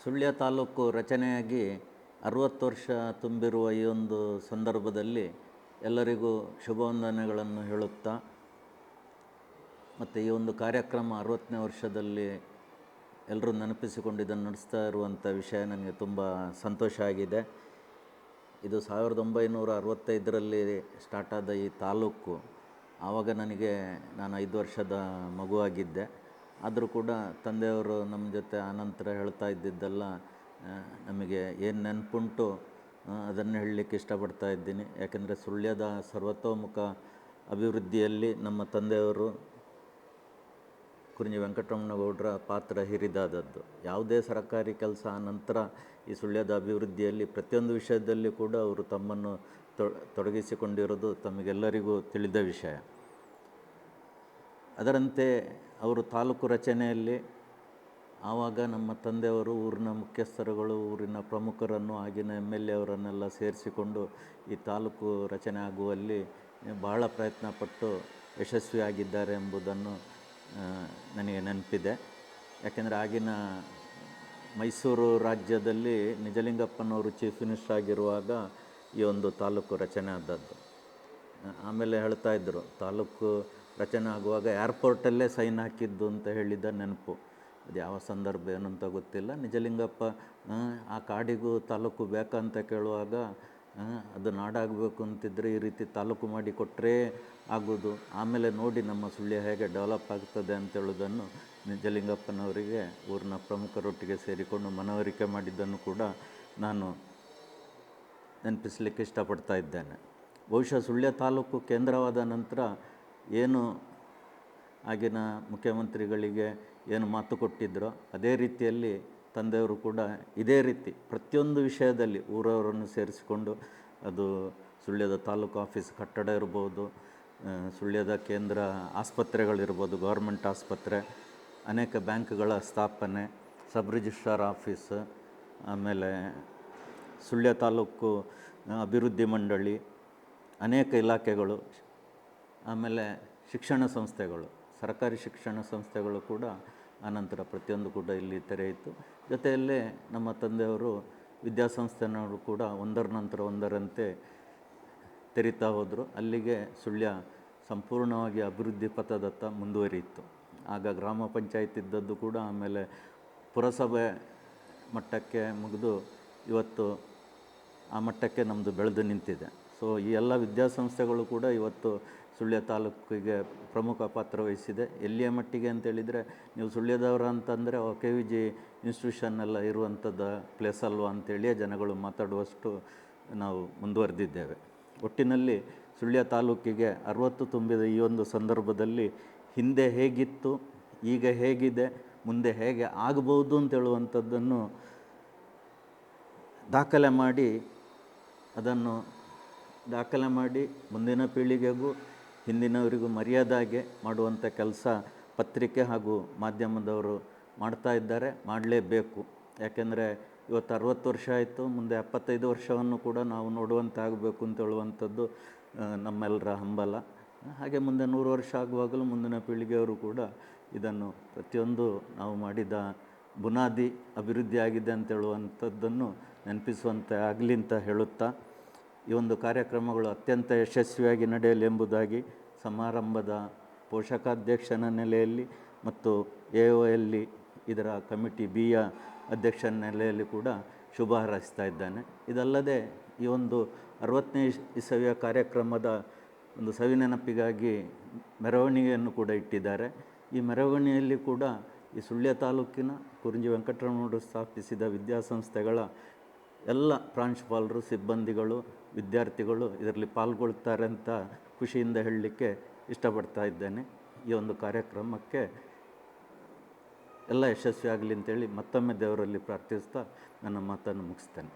ಸುಳ್ಯ ತಾಲೂಕು ರಚನೆಯಾಗಿ 60 ವರ್ಷ ತುಂಬಿರುವ ಈ ಒಂದು ಸಂದರ್ಭದಲ್ಲಿ ಎಲ್ಲರಿಗೂ ಶುಭವಂದನೆಗಳನ್ನು ಹೇಳುತ್ತಾ, ಮತ್ತು ಈ ಒಂದು ಕಾರ್ಯಕ್ರಮ 60ನೇ ವರ್ಷದಲ್ಲಿ ಎಲ್ಲರೂ ನೆನಪಿಸಿಕೊಂಡಿದ್ದನ್ನು ನಡೆಸ್ತಾ ಇರುವಂಥ ವಿಷಯ ನನಗೆ ತುಂಬ ಸಂತೋಷ ಆಗಿದೆ. ಇದು 1965ರಲ್ಲಿ ಸ್ಟಾರ್ಟ್ ಆದ ಈ ತಾಲೂಕು. ಆವಾಗ ನಾನು 5 ವರ್ಷದ ಮಗುವಾಗಿದ್ದೆ. ಆದರೂ ಕೂಡ ತಂದೆಯವರು ನಮ್ಮ ಜೊತೆ ಆನಂತರ ಹೇಳ್ತಾ ಇದ್ದಿದ್ದೆಲ್ಲ ನಮಗೆ ಏನು ನೆನಪುಂಟು ಅದನ್ನು ಹೇಳಲಿಕ್ಕೆ ಇಷ್ಟಪಡ್ತಾ ಇದ್ದೀನಿ. ಯಾಕೆಂದರೆ ಸುಳ್ಯದ ಸರ್ವತೋಮುಖ ಅಭಿವೃದ್ಧಿಯಲ್ಲಿ ನಮ್ಮ ತಂದೆಯವರು ಕುರುಂಜಿ ವೆಂಕಟರಮಣಗೌಡರ ಪಾತ್ರ ಹಿರಿದಾದದ್ದು. ಯಾವುದೇ ಸರ್ಕಾರಿ ಕೆಲಸ ನಂತರ ಈ ಸುಳ್ಯದ ಅಭಿವೃದ್ಧಿಯಲ್ಲಿ ಪ್ರತಿಯೊಂದು ವಿಷಯದಲ್ಲಿ ಕೂಡ ಅವರು ತಮ್ಮನ್ನು ತೊಡಗಿಸಿಕೊಂಡಿರೋದು ತಮಗೆಲ್ಲರಿಗೂ ತಿಳಿದ ವಿಷಯ. ಅದರಂತೆ ಅವರು ತಾಲೂಕು ರಚನೆಯಲ್ಲಿ ಆವಾಗ ನಮ್ಮ ತಂದೆಯವರು ಊರಿನ ಮುಖ್ಯಸ್ಥರುಗಳು, ಊರಿನ ಪ್ರಮುಖರನ್ನು, ಆಗಿನ MLA ಅವರನ್ನೆಲ್ಲ ಸೇರಿಸಿಕೊಂಡು ಈ ತಾಲೂಕು ರಚನೆ ಆಗುವಲ್ಲಿ ಬಹಳ ಪ್ರಯತ್ನಪಟ್ಟು ಯಶಸ್ವಿಯಾಗಿದ್ದಾರೆ ಎಂಬುದನ್ನು ನನಗೆ ನೆನಪಿದೆ. ಯಾಕೆಂದರೆ ಆಗಿನ ಮೈಸೂರು ರಾಜ್ಯದಲ್ಲಿ ನಿಜಲಿಂಗಪ್ಪನವರು ಚೀಫ್ ಮಿನಿಸ್ಟರ್ ಆಗಿರುವಾಗ ಈ ಒಂದು ತಾಲೂಕು ರಚನೆ ಆದದ್ದು. ಆಮೇಲೆ ಹೇಳ್ತಾ ಇದ್ದರು, ತಾಲೂಕು ರಚನೆ ಆಗುವಾಗ ಏರ್ಪೋರ್ಟಲ್ಲೇ ಸೈನ್ ಹಾಕಿದ್ದು ಅಂತ ಹೇಳಿದ ನೆನಪು. ಅದು ಯಾವ ಸಂದರ್ಭ ಏನಂತ ಗೊತ್ತಿಲ್ಲ. ನಿಜಲಿಂಗಪ್ಪ ಆ ಕಾಡಿಗೂ ತಾಲೂಕು ಬೇಕಂತ ಕೇಳುವಾಗ ಅದು ನಾಡಾಗಬೇಕು ಅಂತಿದ್ರೆ ಈ ರೀತಿ ತಾಲೂಕು ಮಾಡಿ ಕೊಟ್ಟರೆ ಆಗೋದು. ಆಮೇಲೆ ನೋಡಿ ನಮ್ಮ ಸುಳ್ಯ ಹೇಗೆ ಡೆವಲಪ್ ಆಗ್ತದೆ ಅಂತೇಳೋದನ್ನು ನಿಜಲಿಂಗಪ್ಪನವರಿಗೆ ಊರಿನ ಪ್ರಮುಖರೊಟ್ಟಿಗೆ ಸೇರಿಕೊಂಡು ಮನವರಿಕೆ ಮಾಡಿದ್ದನ್ನು ಕೂಡ ನಾನು ನೆನಪಿಸಲಿಕ್ಕೆ ಇಷ್ಟಪಡ್ತಾ ಇದ್ದೇನೆ. ಬಹುಶಃ ಸುಳ್ಯ ತಾಲೂಕು ಕೇಂದ್ರವಾದ ನಂತರ ಏನು ಆಗಿನ ಮುಖ್ಯಮಂತ್ರಿಗಳಿಗೆ ಏನು ಮಾತು ಕೊಟ್ಟಿದ್ದರೋ ಅದೇ ರೀತಿಯಲ್ಲಿ ತಂದೆಯವರು ಕೂಡ ಇದೇ ರೀತಿ ಪ್ರತಿಯೊಂದು ವಿಷಯದಲ್ಲಿ ಊರವರನ್ನು ಸೇರಿಸಿಕೊಂಡು, ಅದು ಸುಳ್ಯದ ತಾಲೂಕು ಆಫೀಸ್ ಕಟ್ಟಡ ಇರ್ಬೋದು, ಸುಳ್ಯದ ಕೇಂದ್ರ ಆಸ್ಪತ್ರೆಗಳಿರ್ಬೋದು, ಗೌರ್ಮೆಂಟ್ ಆಸ್ಪತ್ರೆ, ಅನೇಕ ಬ್ಯಾಂಕ್ಗಳ ಸ್ಥಾಪನೆ, ಸಬ್ ರಿಜಿಸ್ಟ್ರಾರ್ ಆಫೀಸ್, ಆಮೇಲೆ ಸುಳ್ಯ ತಾಲೂಕು ಅಭಿವೃದ್ಧಿ ಮಂಡಳಿ, ಅನೇಕ ಇಲಾಖೆಗಳು, ಆಮೇಲೆ ಶಿಕ್ಷಣ ಸಂಸ್ಥೆಗಳು, ಸರ್ಕಾರಿ ಶಿಕ್ಷಣ ಸಂಸ್ಥೆಗಳು ಕೂಡ ಆನಂತರ ಪ್ರತಿಯೊಂದು ಕೂಡ ಇಲ್ಲಿ ತೆರೆಯಿತು. ಜೊತೆಯಲ್ಲೇ ನಮ್ಮ ತಂದೆಯವರು ವಿದ್ಯಾಸಂಸ್ಥೆನವರು ಕೂಡ ಒಂದರ ನಂತರ ಒಂದರಂತೆ ತೆರೀತಾ ಹೋದರು. ಅಲ್ಲಿಗೆ ಸುಳ್ಯ ಸಂಪೂರ್ಣವಾಗಿ ಅಭಿವೃದ್ಧಿ ಪಥದತ್ತ ಮುಂದುವರಿಯಿತು. ಆಗ ಗ್ರಾಮ ಪಂಚಾಯತ್ ಇದ್ದದ್ದು ಕೂಡ ಆಮೇಲೆ ಪುರಸಭೆ ಮಟ್ಟಕ್ಕೆ ಮುಗಿದು ಇವತ್ತು ಆ ಮಟ್ಟಕ್ಕೆ ನಮ್ಮದು ಬೆಳೆದು ನಿಂತಿದೆ. ಸೊ ಈ ಎಲ್ಲ ವಿದ್ಯಾಸಂಸ್ಥೆಗಳು ಕೂಡ ಇವತ್ತು ಸುಳ್ಯ ತಾಲೂಕಿಗೆ ಪ್ರಮುಖ ಪಾತ್ರ ವಹಿಸಿದೆ. ಎಲ್ಲಿಯ ಮಟ್ಟಿಗೆ ಅಂತೇಳಿದರೆ, ನೀವು ಸುಳ್ಯದವರು ಅಂತಂದರೆ KVG ಇನ್ಸ್ಟಿಟ್ಯೂಷನ್ ಎಲ್ಲ ಇರುವಂಥದ್ದು ಪ್ಲೇಸ್ ಅಲ್ವಾ ಅಂತೇಳಿಯೇ ಜನಗಳು ಮಾತಾಡುವಷ್ಟು ನಾವು ಮುಂದುವರೆದಿದ್ದೇವೆ. ಒಟ್ಟಿನಲ್ಲಿ ಸುಳ್ಯ ತಾಲೂಕಿಗೆ 60 ತುಂಬಿದ ಈ ಒಂದು ಸಂದರ್ಭದಲ್ಲಿ ಹಿಂದೆ ಹೇಗಿತ್ತು, ಈಗ ಹೇಗಿದೆ, ಮುಂದೆ ಹೇಗೆ ಆಗಬಹುದು ಅಂತೇಳುವಂಥದ್ದನ್ನು ದಾಖಲೆ ಮಾಡಿ ಮುಂದಿನ ಪೀಳಿಗೆಗೂ ಹಿಂದಿನವರಿಗೂ ಮರ್ಯಾದಾಗೆ ಮಾಡುವಂಥ ಕೆಲಸ ಪತ್ರಿಕೆ ಹಾಗೂ ಮಾಧ್ಯಮದವರು ಮಾಡ್ತಾ ಇದ್ದಾರೆ, ಮಾಡಲೇಬೇಕು. ಯಾಕೆಂದರೆ ಇವತ್ತು 60 ವರ್ಷ ಆಯಿತು, ಮುಂದೆ 75 ವರ್ಷವನ್ನು ಕೂಡ ನಾವು ನೋಡುವಂತೆ ಆಗಬೇಕು ಅಂತೇಳುವಂಥದ್ದು ನಮ್ಮೆಲ್ಲರ ಹಂಬಲ. ಹಾಗೆ ಮುಂದೆ 100 ವರ್ಷ ಆಗುವಾಗಲೂ ಮುಂದಿನ ಪೀಳಿಗೆಯವರು ಕೂಡ ಇದನ್ನು ಪ್ರತಿಯೊಂದು ನಾವು ಮಾಡಿದ ಬುನಾದಿ ಅಭಿವೃದ್ಧಿ ಆಗಿದೆ ಅಂತೇಳುವಂಥದ್ದನ್ನು ನೆನಪಿಸುವಂತೆ ಆಗಲಿ ಅಂತ ಹೇಳುತ್ತಾ, ಈ ಒಂದು ಕಾರ್ಯಕ್ರಮಗಳು ಅತ್ಯಂತ ಯಶಸ್ವಿಯಾಗಿ ನಡೆಯಲಿ ಎಂಬುದಾಗಿ ಸಮಾರಂಭದ ಪೋಷಕಾಧ್ಯಕ್ಷನ ನೆಲೆಯಲ್ಲಿ ಮತ್ತು AOL ಇದರ ಕಮಿಟಿ Bಯ ಅಧ್ಯಕ್ಷನ ನೆಲೆಯಲ್ಲಿ ಕೂಡ ಶುಭ ಹಾರೈಸ್ತಾ ಇದ್ದಾನೆ. ಇದಲ್ಲದೆ ಈ ಒಂದು 60ನೇ ಇಸವಿಯ ಕಾರ್ಯಕ್ರಮದ ಒಂದು ಸವಿನೆನಪಿಗಾಗಿ ಮೆರವಣಿಗೆಯನ್ನು ಕೂಡ ಇಟ್ಟಿದ್ದಾರೆ. ಈ ಮೆರವಣಿಗೆಯಲ್ಲಿ ಕೂಡ ಈ ಸುಳ್ಯ ತಾಲೂಕಿನ ಕುರುಂಜಿ ವೆಂಕಟರಮಣಗೌಡರು ಸ್ಥಾಪಿಸಿದ ವಿದ್ಯಾಸಂಸ್ಥೆಗಳ ಎಲ್ಲ ಪ್ರಾಂಶುಪಾಲರು, ಸಿಬ್ಬಂದಿಗಳು, ವಿದ್ಯಾರ್ಥಿಗಳು ಇದರಲ್ಲಿ ಪಾಲ್ಗೊಳ್ತಾರೆ ಅಂತ ಖುಷಿಯಿಂದ ಹೇಳಲಿಕ್ಕೆ ಇಷ್ಟಪಡ್ತಾ ಇದ್ದೇನೆ. ಈ ಒಂದು ಕಾರ್ಯಕ್ರಮಕ್ಕೆ ಎಲ್ಲ ಯಶಸ್ವಿ ಆಗಲಿ ಅಂತೇಳಿ ಮತ್ತೊಮ್ಮೆ ದೇವರಲ್ಲಿ ಪ್ರಾರ್ಥಿಸ್ತಾ ನನ್ನ ಮಾತನ್ನು ಮುಗಿಸ್ತೇನೆ.